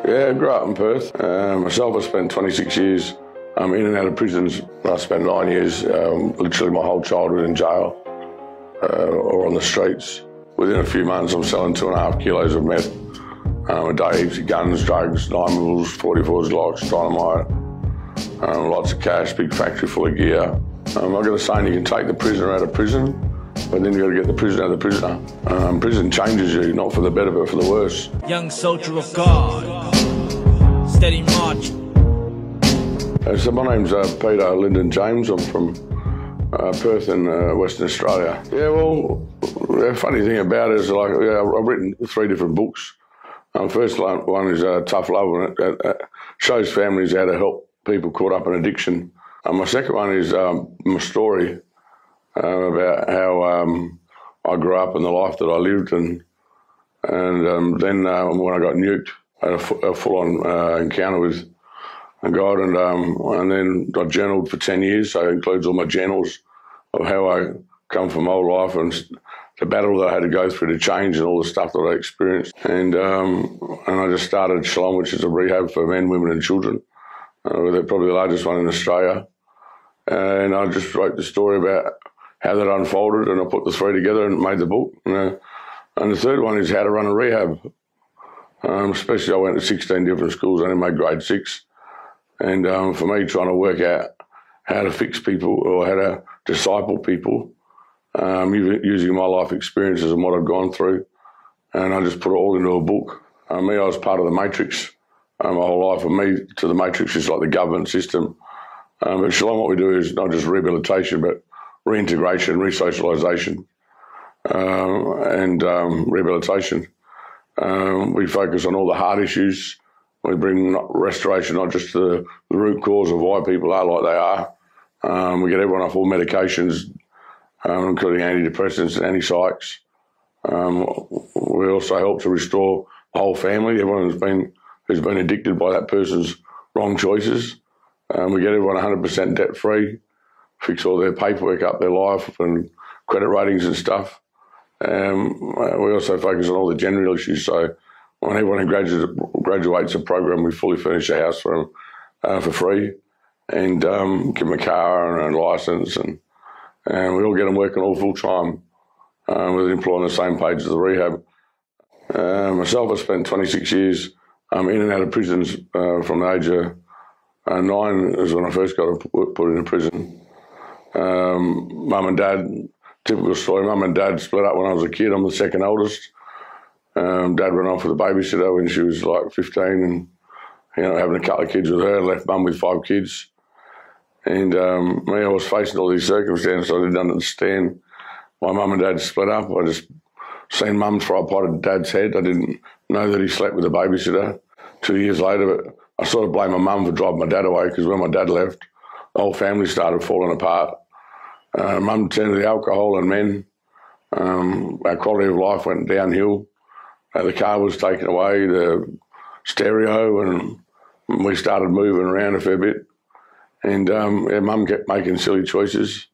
Yeah, I grew up in Perth. Myself, I spent 26 years in and out of prisons. I spent 9 years, literally my whole childhood in jail or on the streets. Within a few months, I'm selling 2.5 kilos of meth a day, heaps of guns, drugs, 9mm, 44s, Glocks, dynamite, lots of cash, big factory full of gear. I've got a saying, you can take the prisoner out of prison, but then you've got to get the prisoner out of the prisoner. Prison changes you, not for the better, but for the worse. Young soldier of God, steady march. So my name's Peter Lyndon James. I'm from Perth in Western Australia. Yeah, well, the funny thing about it is, like, I've written 3 different books. First one is Tough Love, and it shows families how to help people caught up in addiction. My second one is my story about how I grew up and the life that I lived, and then when I got nuked, I had a full-on encounter with God, and then I journaled for 10 years, so it includes all my journals of how I come from my whole life and the battle that I had to go through to change and all the stuff that I experienced. And I just started Shalom, which is a rehab for men, women and children. They're probably the largest one in Australia. And I just wrote the story about how that unfolded, and I put the 3 together and made the book. And the third one is how to run a rehab. Especially I went to 16 different schools. I only made grade 6. And for me, trying to work out how to fix people or how to disciple people, using my life experiences and what I've gone through, and I just put it all into a book. I was part of the Matrix my whole life. For me, to the Matrix is like the government system. But Shalom, what we do is not just rehabilitation, but reintegration, resocialisation, and rehabilitation. We focus on all the hard issues. We bring restoration, not just to the root cause of why people are like they are. We get everyone off all medications, including antidepressants and anti-psychs. We also help to restore the whole family, everyone who's been addicted by that person's wrong choices. We get everyone 100% debt-free, fix all their paperwork up, their life and credit ratings and stuff. We also focus on all the general issues. So when everyone who graduates a program, we fully furnish a house for them for free, and give them a car and a licence, and we all get them working all full time with employing the same page as the rehab. Myself, I spent 26 years in and out of prisons from the age of 9 is when I first got put into prison. Mum and Dad, typical story, Mum and Dad split up when I was a kid. I'm the second oldest. Dad went off with a babysitter when she was like 15 and, having a couple of kids with her, left Mum with 5 kids. And I was facing all these circumstances I didn't understand. My Mum and Dad split up. I just seen Mum throw a pot at Dad's head. I didn't know that he slept with a babysitter. 2 years later, I sort of blamed my mum for driving my dad away, because when my dad left, the whole family started falling apart. Mum turned to the alcohol and men. Our quality of life went downhill. The car was taken away, the stereo, and we started moving around a fair bit. And Mum kept making silly choices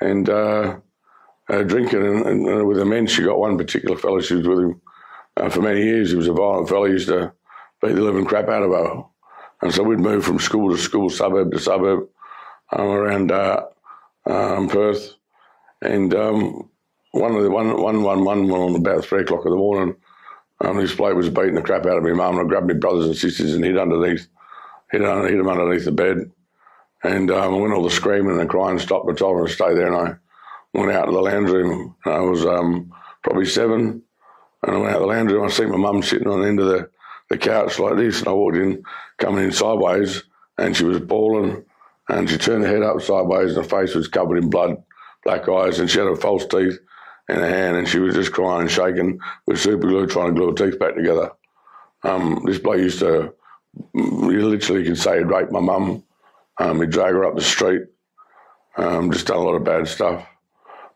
and drinking. And with the men, she got one particular fella. She was with him for many years. He was a violent fella. He used to beat the living crap out of her. And so we'd move from school to school, suburb to suburb, around Perth. And one on about 3 o'clock in the morning, this bloke was beating the crap out of me mum, and I grabbed my brothers and sisters and hid them underneath the bed. And when all the screaming and the crying stopped, I told them to stay there, and I went out to the lounge room. And I was probably 7, and I went out to the lounge room. I see my mum sitting on the end of the couch like this, and I walked in, coming in sideways, and she was bawling, and she turned her head up sideways, and her face was covered in blood, black eyes, and she had her false teeth in her hand, and she was just crying and shaking with super glue, trying to glue her teeth back together. This bloke used to, you literally could say he'd raped my mum. He'd drag her up the street, just done a lot of bad stuff.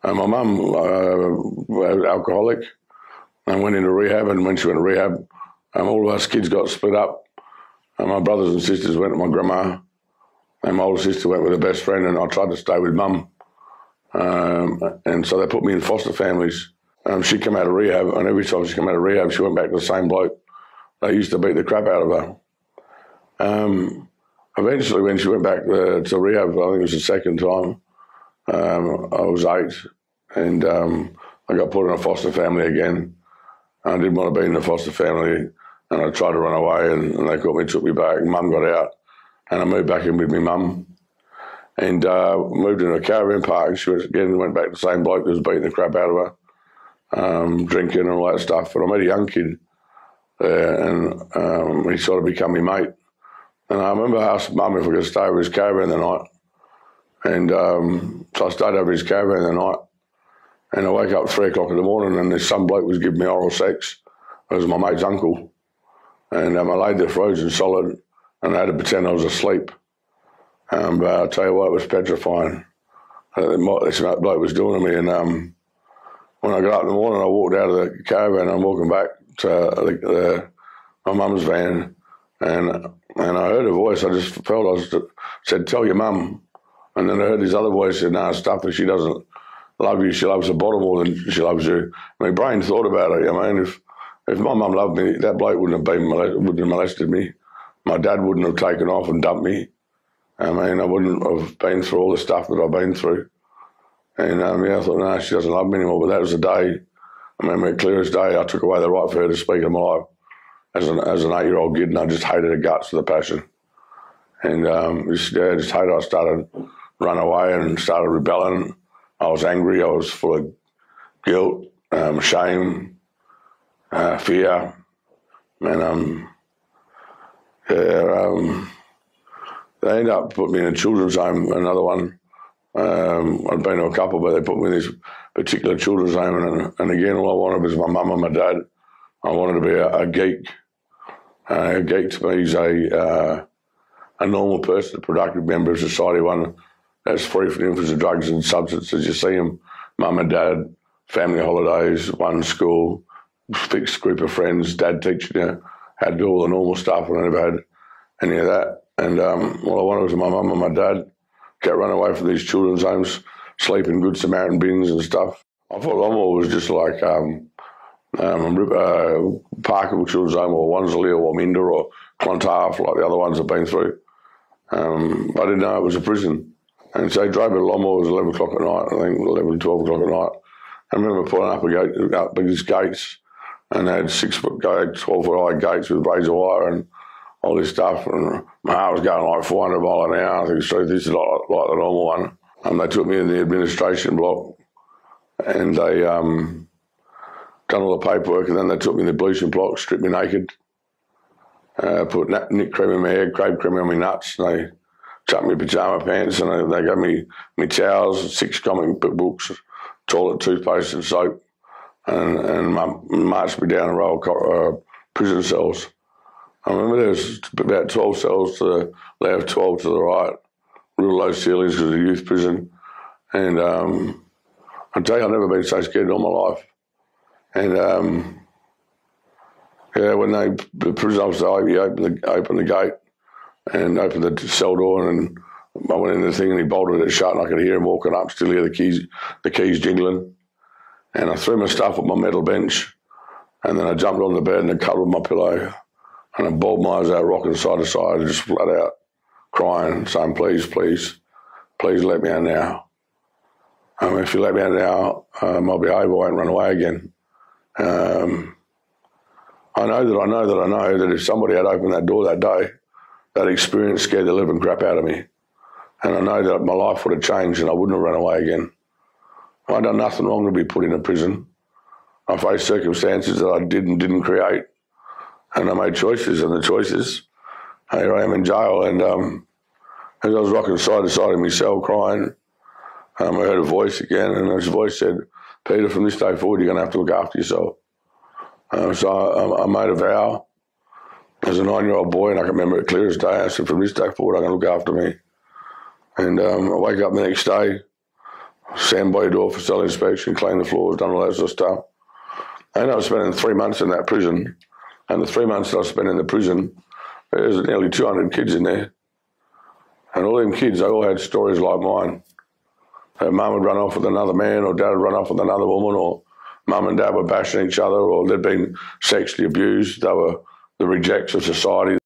My mum was alcoholic and went into rehab, and when she went to rehab, all of us kids got split up. My brothers and sisters went to my grandma, and my older sister went with her best friend, and I tried to stay with Mum. And so they put me in foster families. She came out of rehab, and every time she came out of rehab, she went back to the same bloke they used to beat the crap out of her. Eventually, when she went back to rehab, I think it was the second time, I was 8, and I got put in a foster family again. I didn't want to be in the foster family, and I tried to run away, and they caught me, took me back. Mum got out, and I moved back in with my mum, and moved into a caravan park. She went back to the same bloke that was beating the crap out of her, drinking and all that stuff. But I met a young kid there, and he sort of became my mate. And I remember asking Mum if I could stay over his caravan the night. And so I stayed over his caravan the night. And I woke up at 3 o'clock in the morning, and this some bloke was giving me oral sex. It was my mate's uncle. And I laid there frozen solid, and I had to pretend I was asleep. But I'll tell you what, it was petrifying. This bloke was doing to me. And when I got up in the morning, I walked out of the caravan, and I'm walking back to my mum's van. And I heard a voice. I just felt said, "Tell your mum." And then I heard this other voice said, "No, stuff that she doesn't love you. She loves the bottle more than she loves you." My brain thought about it. I mean, if my mum loved me, that bloke wouldn't have molested me. My dad wouldn't have taken off and dumped me. I mean, I wouldn't have been through all the stuff that I've been through. And I thought, no, she doesn't love me anymore. But that was the day. I remember clear as day. I took away the right for her to speak in my life. As an 8-year-old kid, and I just hated her guts with a passion. And just hated her. I started running away and started rebelling. I was angry. I was full of guilt, shame, fear. And they ended up putting me in a children's home, another one. I'd been to a couple, but they put me in this particular children's home. And again, all I wanted was my mum and my dad. I wanted to be a geek. A geek to me is a normal person, a productive member of society, one that's free from the influence of drugs and substances. You see them, mum and dad, family holidays, one school, fixed group of friends, dad teaching you how to do all the normal stuff, and I never had any of that. And all I wanted was my mum and my dad. Kept running away from these children's homes, sleeping Good Samaritan bins and stuff. I thought Longmore was just like Parkerville Children's Home or Wansley or Waminda or Clontarf, like the other ones I've been through. I didn't know it was a prison. And so I drove to Longmore, it was 11 o'clock at night, I think 11, 12 o'clock at night. I remember pulling up these gates, and they had 6-foot gates, 12-foot high gates with razor wire and all this stuff. And my heart was going like 400 miles an hour. I think this is like the normal one. They took me in the administration block, and they done all the paperwork, and then they took me in the bleaching block, stripped me naked, put nick cream in my hair, crab cream on my nuts, and they chucked me pyjama pants, and they gave me towels, 6 comic books, toilet, toothpaste and soap, and marched me down a row of prison cells. I remember there was about 12 cells to the left, 12 to the right, real low ceilings because of the youth prison. And I tell you, I've never been so scared in all my life. And when the prison officer opened the gate and opened the cell door, and I went in the thing and he bolted it shut, and I could hear him walking up, still hear the keys jingling. And I threw my stuff on my metal bench, and then I jumped on the bed and I cuddled my pillow, and I bawled my eyes out, rocking side to side, just flat out, crying, saying, "Please, please, please let me out now. If you let me out now, I'll behave, I won't run away again." I know that if somebody had opened that door that day, that experience scared the living crap out of me. And I know that my life would have changed and I wouldn't have run away again. I'd done nothing wrong to be put in a prison. I faced circumstances that I didn't create. And I made choices, and the choices, here I am in jail. And as I was rocking side to side in my cell crying, I heard a voice again, and his voice said, "Peter, from this day forward, you're going to have to look after yourself." So I made a vow as a 9-year-old boy, and I can remember it clear as day. I said, "From this day forward, I'm going to look after me." And I wake up the next day, stand by your door for cell inspection, clean the floors, done all that sort of stuff. I ended up spending 3 months in that prison. And the 3 months that I spent in the prison, there's nearly 200 kids in there. And all them kids, they all had stories like mine. Their mum would run off with another man, or dad would run off with another woman, or mum and dad were bashing each other, or they'd been sexually abused. They were the rejects of society.